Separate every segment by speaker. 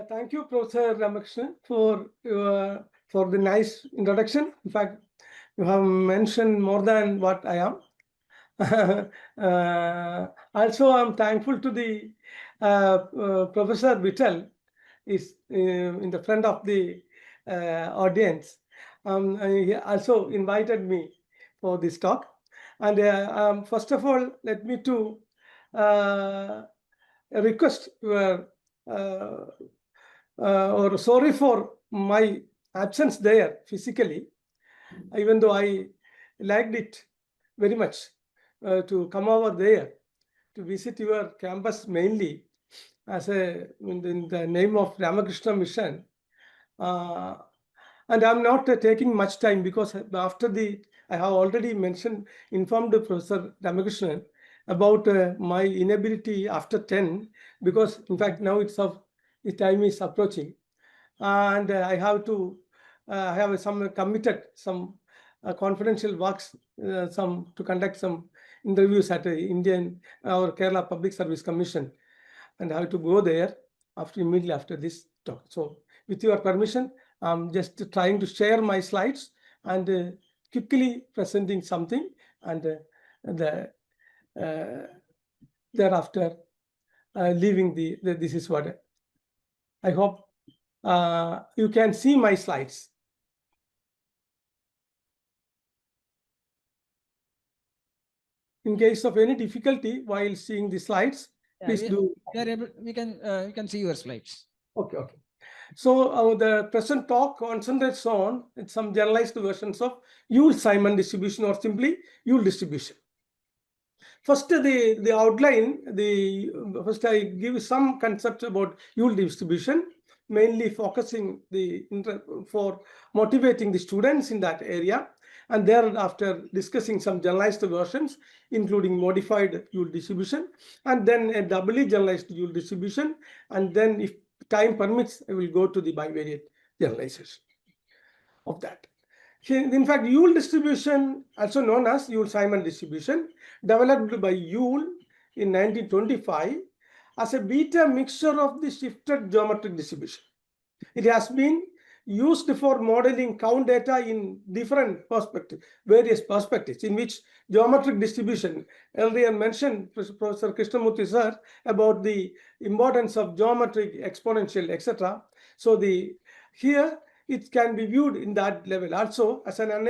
Speaker 1: Thank you, Professor Ramakrishnan, for the nice introduction. In fact, you have mentioned more than what I am. Also, I'm thankful to the Professor Vittal is in the front of the audience. He also invited me for this talk. And first of all, let me to request your or sorry for my absence there physically, even though I liked it very much to come over there to visit your campus mainly as in the name of Ramakrishna Mission. And I'm not taking much time because after I have already informed Professor Ramakrishnan about my inability after 10, because in fact now the time is approaching, and I have to have some committed some confidential works, some to conduct some interviews at Indian or Kerala Public Service Commission, and I have to go there immediately after this talk. So with your permission, I'm just trying to share my slides and quickly presenting something, and thereafter leaving this is what I hope you can see my slides. In case of any difficulty while seeing the slides, please do.
Speaker 2: We can see your slides.
Speaker 1: Okay. So the present talk concentrates on some generalized versions of Yule-Simon distribution, or simply Yule distribution. First, the outline. First, I give some concepts about Yule distribution, mainly focusing for motivating the students in that area, and thereafter discussing some generalized versions, including modified Yule distribution, and then a doubly generalized Yule distribution, and then if time permits, I will go to the bivariate generalization of that. In fact, Yule distribution, also known as Yule-Simon distribution, developed by Yule in 1925 as a beta mixture of the shifted geometric distribution. It has been used for modeling count data in various perspectives, in which geometric distribution, earlier mentioned Professor Krishnamurthy sir about the importance of geometric, exponential, etc. So here it can be viewed in that level also as an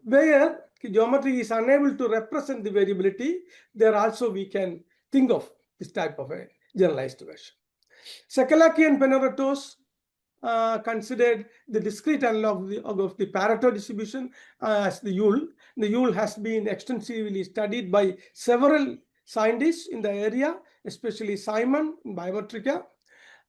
Speaker 1: where geometry is unable to represent the variability, there also we can think of this type of a generalized version. Sekalaki and Penorotos considered the discrete analog of the Pareto distribution as the Yule. The Yule has been extensively studied by several scientists in the area, especially Simon in Biometrica,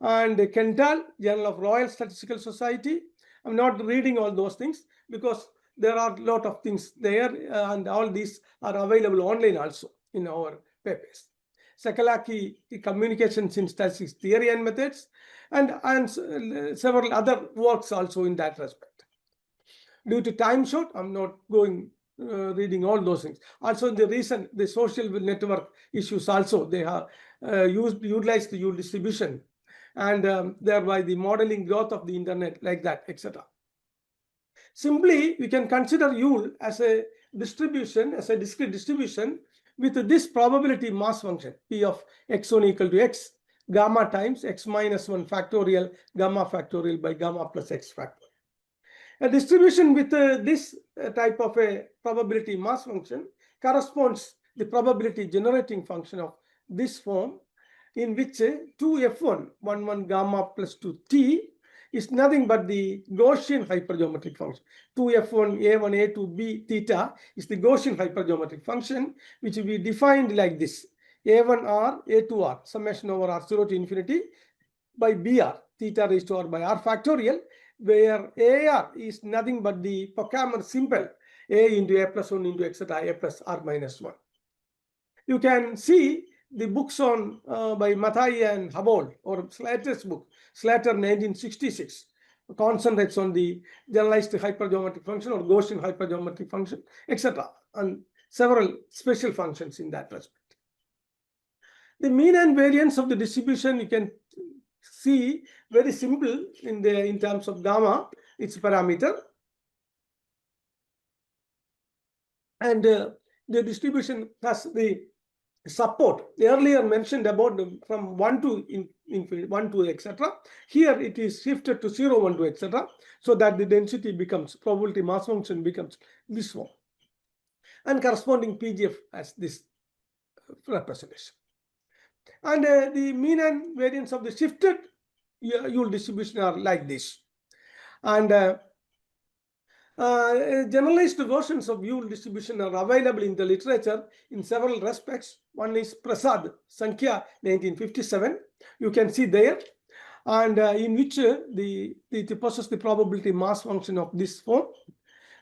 Speaker 1: and Kendall, Journal of Royal Statistical Society. I'm not reading all those things because there are a lot of things there, and all these are available online also in our papers. Sekalaki, Communications in Statistics Theory and Methods, and several other works also in that respect. Due to time short, I'm not going reading all those things. Also, the social network issues also, they have utilized the Yule distribution, and thereby the modeling growth of the internet, like that, etc. Simply, we can consider Yule as a distribution, as a discrete distribution with this probability mass function, P of x1 equal to x, gamma times x minus 1 factorial, gamma factorial by gamma plus x factorial. A distribution with this type of a probability mass function corresponds the probability generating function of this form, in which 2f1, 1 gamma plus 2t is nothing but the Gaussian hypergeometric function. 2f1, a1, a2, b theta is the Gaussian hypergeometric function, which we defined like this: a1r, a2r, summation over r0 to infinity by br, theta raised to r by r factorial, where ar is nothing but the Pochamer symbol, a into a plus 1 into etc., a plus r minus 1. You can see the books on by Mathai and Habold, or Slater's book, Slater 1966, concentrates on the generalized hypergeometric function or Gaussian hypergeometric function, etc., and several special functions in that respect. The mean and variance of the distribution you can see very simple in terms of gamma, its parameter. And the distribution has the support earlier mentioned about from 1 to infinity, 1 to etc. Here it is shifted to 0, 1 to etc. So that the density becomes, probability mass function becomes this one. And corresponding PGF as this representation. And the mean and variance of the shifted Yule distribution are like this. And generalized versions of Yule distribution are available in the literature in several respects. One is Prasad, Sankhya, 1957. You can see there, and in which it possesses the probability mass function of this form.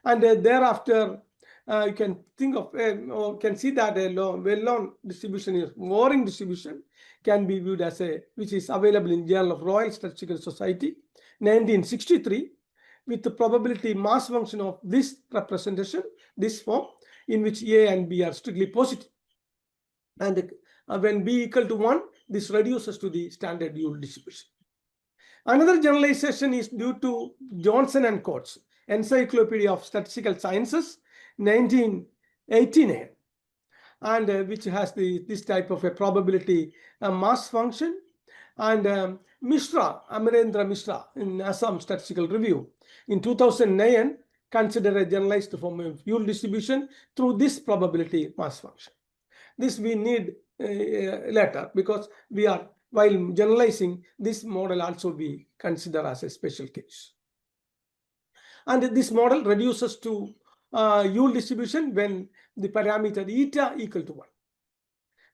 Speaker 1: And thereafter, you can think of or can see that a well-known distribution is Waring distribution can be viewed as which is available in Journal of Royal Statistical Society, 1963. With the probability mass function of this representation, this form, in which A and B are strictly positive. And when B equal to 1, this reduces to the standard Yule distribution. Another generalization is due to Johnson and Coates, Encyclopedia of Statistical Sciences, 1989, and which has this type of a probability mass function. And Mishra, Amarendra Mishra, in Assam Statistical Review, in 2009, consider a generalized form of Yule distribution through this probability mass function. This we need later, because we are, while generalizing, this model also we consider as a special case. And this model reduces to Yule distribution when the parameter eta equal to 1.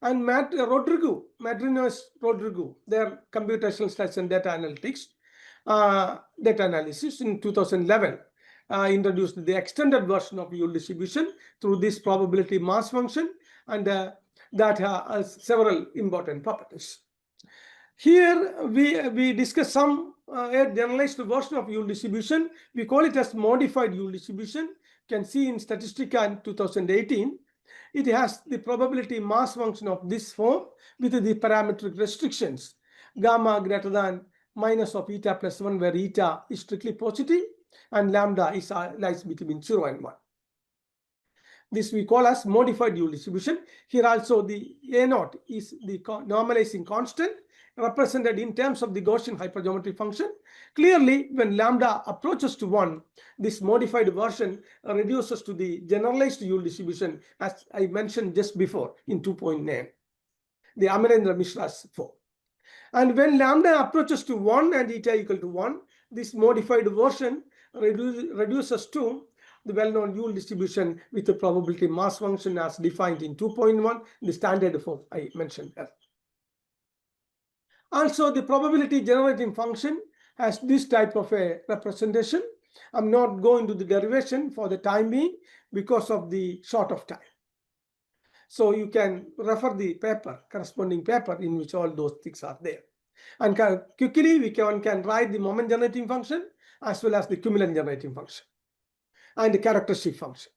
Speaker 1: And Madrinos, Rodrigo, their computational statistics and data analysis in 2011 introduced the extended version of Yule distribution through this probability mass function, and that has several important properties. Here we discuss some generalized version of Yule distribution. We call it as modified Yule distribution. You can see in Statistica in 2018. It has the probability mass function of this form with the parametric restrictions. Gamma greater than minus of eta plus 1, where eta is strictly positive, and lambda is lies between 0 and 1. This we call as modified Yule distribution. Here also the A0 is the normalizing constant represented in terms of the Gaussian hypergeometry function. Clearly, when lambda approaches to 1, this modified version reduces to the generalized Yule distribution, as I mentioned just before in 2.9, the Amarendra Mishra's form. And when lambda approaches to 1 and eta equal to 1, this modified version reduces to the well-known Yule distribution with the probability mass function as defined in 2.1, the standard form I mentioned earlier. Also, the probability generating function has this type of a representation. I'm not going to the derivation for the time being because of the short of time. So you can refer the paper, corresponding paper, in which all those things are there. And quickly we can write the moment generating function as well as the cumulant generating function and the characteristic function.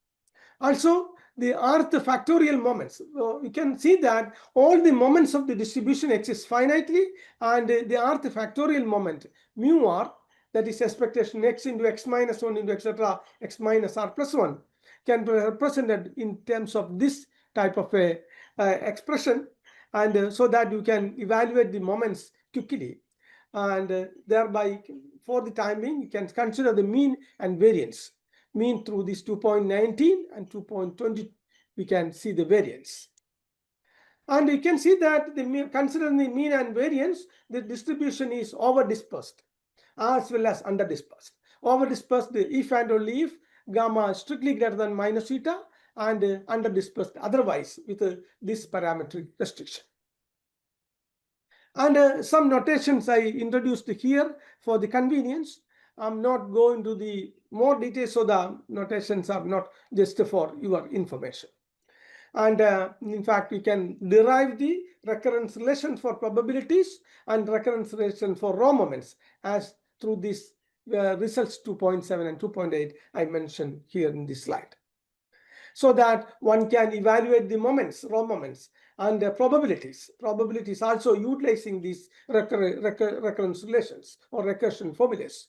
Speaker 1: Also, the rth factorial moments. We can see that all the moments of the distribution exist finitely, and the rth factorial moment mu r, that is expectation x into x minus 1 into etc. x minus r plus 1, can be represented in terms of this type of a expression, and so that you can evaluate the moments quickly, and thereby for the time being you can consider the mean and variance. Mean through this 2.19 and 2.20, we can see the variance. And you can see that considering the mean and variance, the distribution is over dispersed as well as under dispersed. Over dispersed if and only if gamma is strictly greater than minus eta, and under dispersed otherwise with this parametric restriction. And some notations I introduced here for the convenience. I'm not going to the more details, so the notations are not just for your information. And in fact, you can derive the recurrence relation for probabilities and recurrence relation for raw moments as through these results 2.7 and 2.8 I mentioned here in this slide. so that one can evaluate the moments, raw moments, and probabilities. Probabilities also utilizing these recurrence relations or recursion formulas.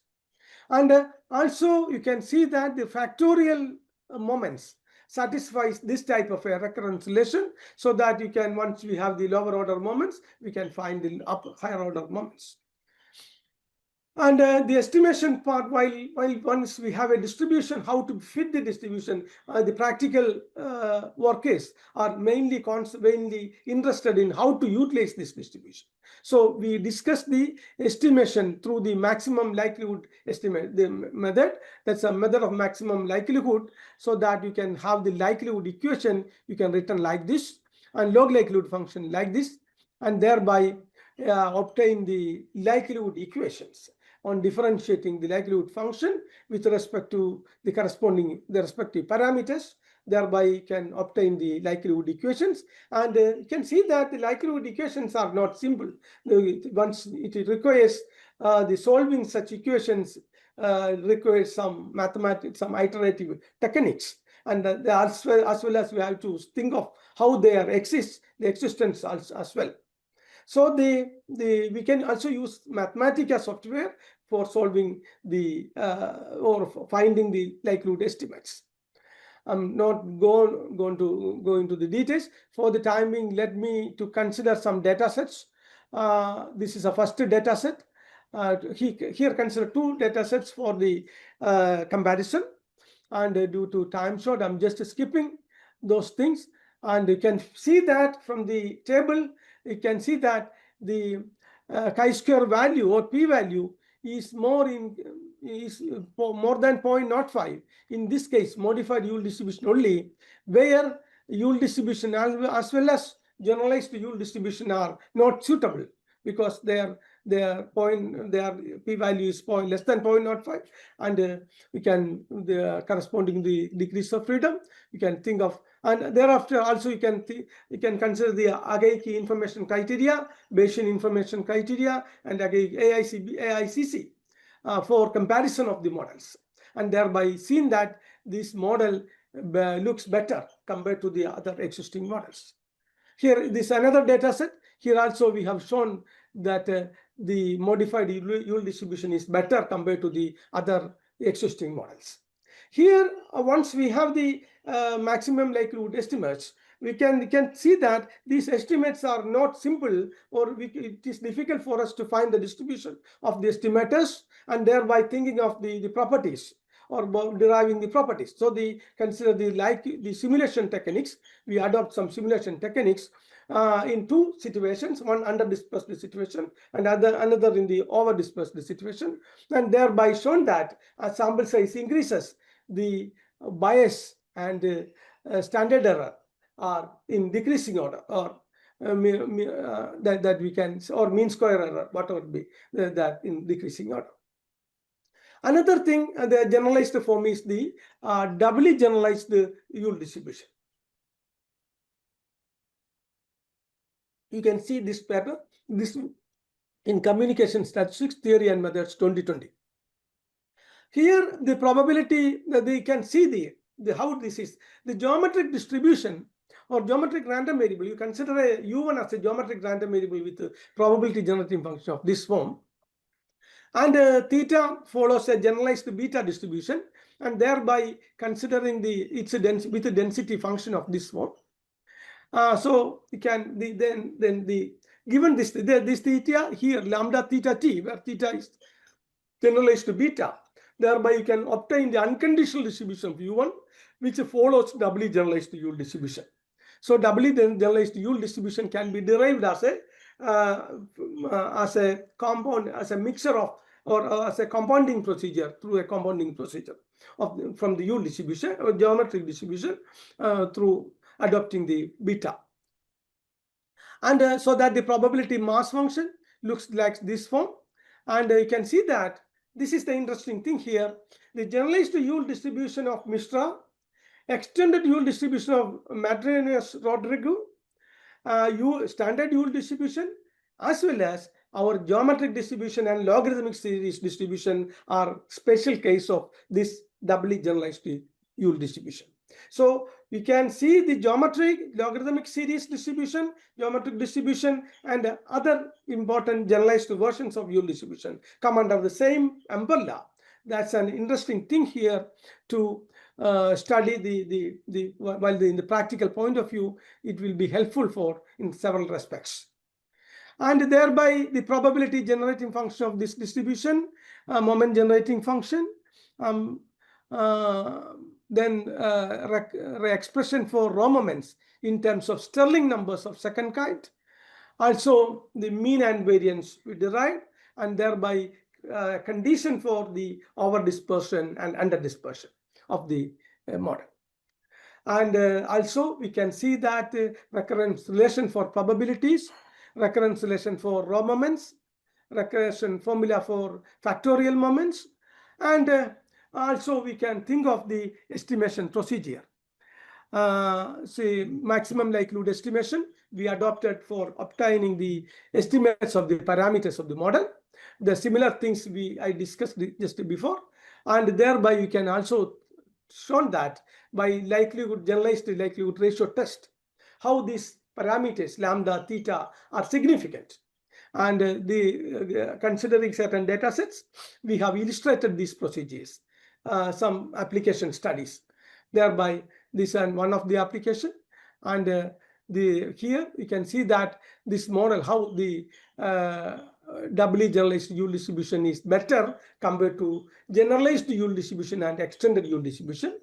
Speaker 1: And also you can see that the factorial moments satisfies this type of a recurrence relation, so that you can, once we have the lower order moments, we can find the higher order moments. And the estimation part, while once we have a distribution, how to fit the distribution, the practical workers are mainly interested in how to utilize this distribution. So we discussed the estimation through the maximum likelihood estimate, the method. That's a method of maximum likelihood, so that you can have the likelihood equation you can written like this, and log likelihood function like this, and thereby obtain the likelihood equations on differentiating the likelihood function with respect to the respective parameters. Thereby you can obtain the likelihood equations, and you can see that the likelihood equations are not simple. Once it requires the solving such equations requires some mathematics, some iterative techniques, and as well as we have to think of how they exist, the existence as well. So we can also use Mathematica software for solving the or finding the likelihood estimates. I'm not going to go into the details. For the time being, let me to consider some data sets. This is a first data set. Here consider two data sets for the comparison, and due to time short, I'm just skipping those things. And you can see that from the table, you can see that the chi-square value or p-value is more than 0.05. In this case, modified Yule distribution only, where Yule distribution as well as generalized Yule distribution are not suitable, because their p-value is less than 0.05, and we can the corresponding the degrees of freedom you can think of. And thereafter also you can consider the Agaiki information criteria, Bayesian information criteria, and AICC for comparison of the models, and thereby seeing that this model looks better compared to the other existing models. Here, this another data set. Here also we have shown that the modified Yule distribution is better compared to the other existing models. Here, once we have the maximum likelihood estimates, we can see that these estimates are not simple, or it is difficult for us to find the distribution of the estimators, and thereby thinking of the properties or deriving the properties. So consider the simulation techniques. We adopt some simulation techniques in two situations, one under dispersed situation and another in the over dispersed situation, and thereby shown that as sample size increases, the bias and standard error are in decreasing order, or that we can, or mean square error, whatever be that in decreasing order. Another thing, the generalized form is the doubly generalized Yule distribution. You can see this paper, this in Communication Statistics Theory and Methods 2020. Here, the probability that they can see how this is the geometric distribution or geometric random variable. You consider a U1 as a geometric random variable with a probability generating function of this form, and theta follows a generalized beta distribution, and thereby considering its density with the density function of this form. So you can given this theta here, lambda theta t, where theta is generalized to beta, thereby you can obtain the unconditional distribution of U1, which follows doubly generalized Yule distribution. So doubly generalized Yule distribution can be derived as a compound, as a mixture of, or as a compounding procedure, through a compounding procedure from the Yule distribution or geometric distribution through adopting the beta. And so that the probability mass function looks like this form, and you can see that this is the interesting thing here. The generalized Yule distribution of Mishra, extended Yule distribution of Madrenas-Rodrigo, standard Yule distribution, as well as our geometric distribution and logarithmic series distribution are special case of this doubly generalized Yule distribution. So we can see the geometric, logarithmic series distribution, geometric distribution, and other important generalized versions of Yule distribution come under the same umbrella. That's an interesting thing here to study while in the practical point of view, it will be helpful for in several respects. And thereby the probability generating function of this distribution, moment generating function, then expression for raw moments in terms of Stirling numbers of second kind. Also the mean and variance we derive, and thereby condition for the over dispersion and under dispersion of the model. And also we can see that recurrence relation for probabilities, recurrence relation for raw moments, recurrence formula for factorial moments, and also we can think of the estimation procedure. Say maximum likelihood estimation we adopted for obtaining the estimates of the parameters of the model. The similar things I discussed just before, and thereby you can also shown that by generalized likelihood ratio test, how these parameters lambda, theta are significant. And considering certain data sets, we have illustrated these procedures, some application studies. Thereby, this is one of the application. And here you can see that this model, how the doubly generalized Yule distribution is better compared to generalized Yule distribution and extended Yule distribution,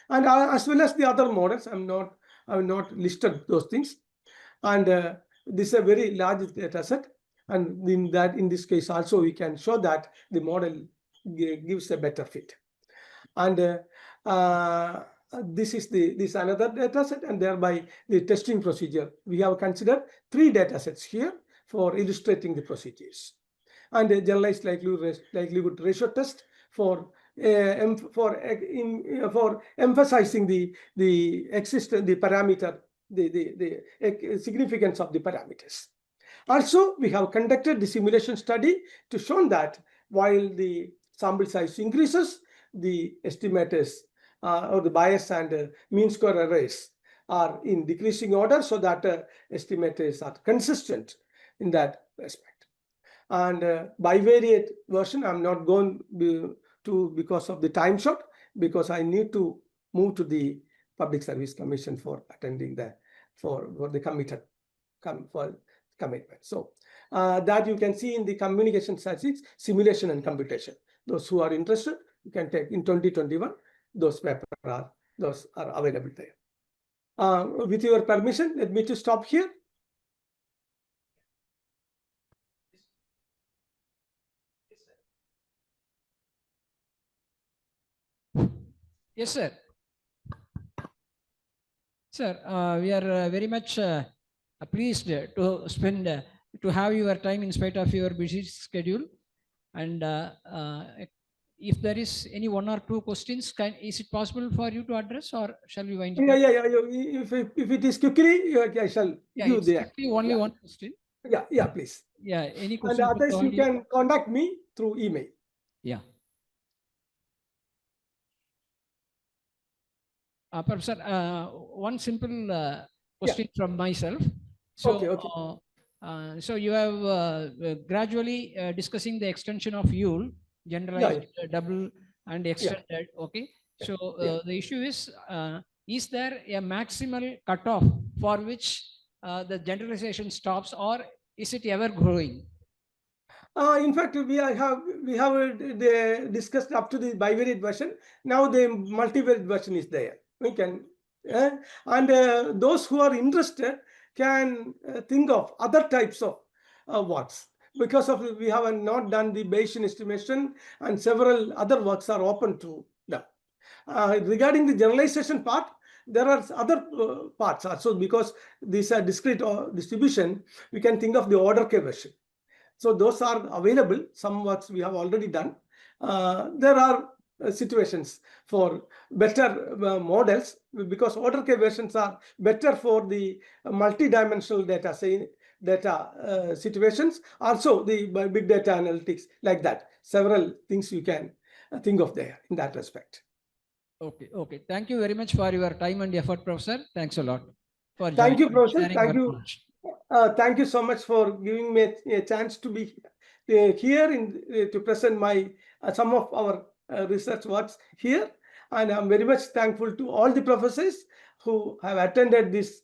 Speaker 1: and as well as the other models. I have not listed those things. And this is a very large data set, and in this case also we can show that the model gives a better fit. And this is another data set, and thereby the testing procedure. We have considered 3 data sets here for illustrating the procedures, and a generalized likelihood ratio test for emphasizing the parameter, the significance of the parameters. Also, we have conducted the simulation study to show that while the sample size increases, the estimators or the bias and mean square errors are in decreasing order, so that estimators are consistent in that respect. And bivariate version I'm not going to because of the time short, because I need to move to the Public Service Commission for attending for the commitment. So that you can see in the communication statistics, simulation and computation. Those who are interested, you can take in 2021. Those papers are available there. With your permission, let me to stop here.
Speaker 2: Yes, sir. Sir, we are very much pleased to have your time in spite of your busy schedule. And if there is any 1 or 2 questions, is it possible for you to address, or shall we wind it up?
Speaker 1: Yeah. If it is quickly, I shall give the
Speaker 2: only one question.
Speaker 1: Yeah, please.
Speaker 2: Yeah, any question?
Speaker 1: And others you can contact me through email.
Speaker 2: Yeah. Professor, one simple question from myself. So,
Speaker 1: okay.
Speaker 2: So you have gradually discussing the extension of Yule, generalized, double, and extended. Okay. So the issue is there a maximal cutoff for which the generalization stops, or is it ever growing?
Speaker 1: In fact, we have discussed up to the bivariate version. Now the multivariate version is there. We can and those who are interested can think of other types of works, because of we have not done the Bayesian estimation, and several other works are open to them. Regarding the generalization part, there are other parts also, because these are discrete distribution. We can think of the order K version. So those are available. Some works we have already done. There are situations for better models, because order K versions are better for the multi-dimensional data, situations. Also the big data analytics, like that. Several things you can think of there in that respect.
Speaker 2: Okay, okay. Thank you very much for your time and effort, Professor. Thanks a lot for
Speaker 1: Thank you,
Speaker 2: joining and
Speaker 1: Professor.
Speaker 2: sharing
Speaker 1: Thank
Speaker 2: your
Speaker 1: you.
Speaker 2: knowledge.
Speaker 1: Thank you so much for giving me a chance to be here to present my some of our research works here. And I'm very much thankful to all the professors who have attended this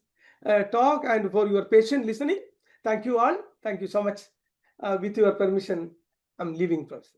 Speaker 1: talk and for your patient listening. Thank you all. Thank you so much. With your permission, I'm leaving, Professor.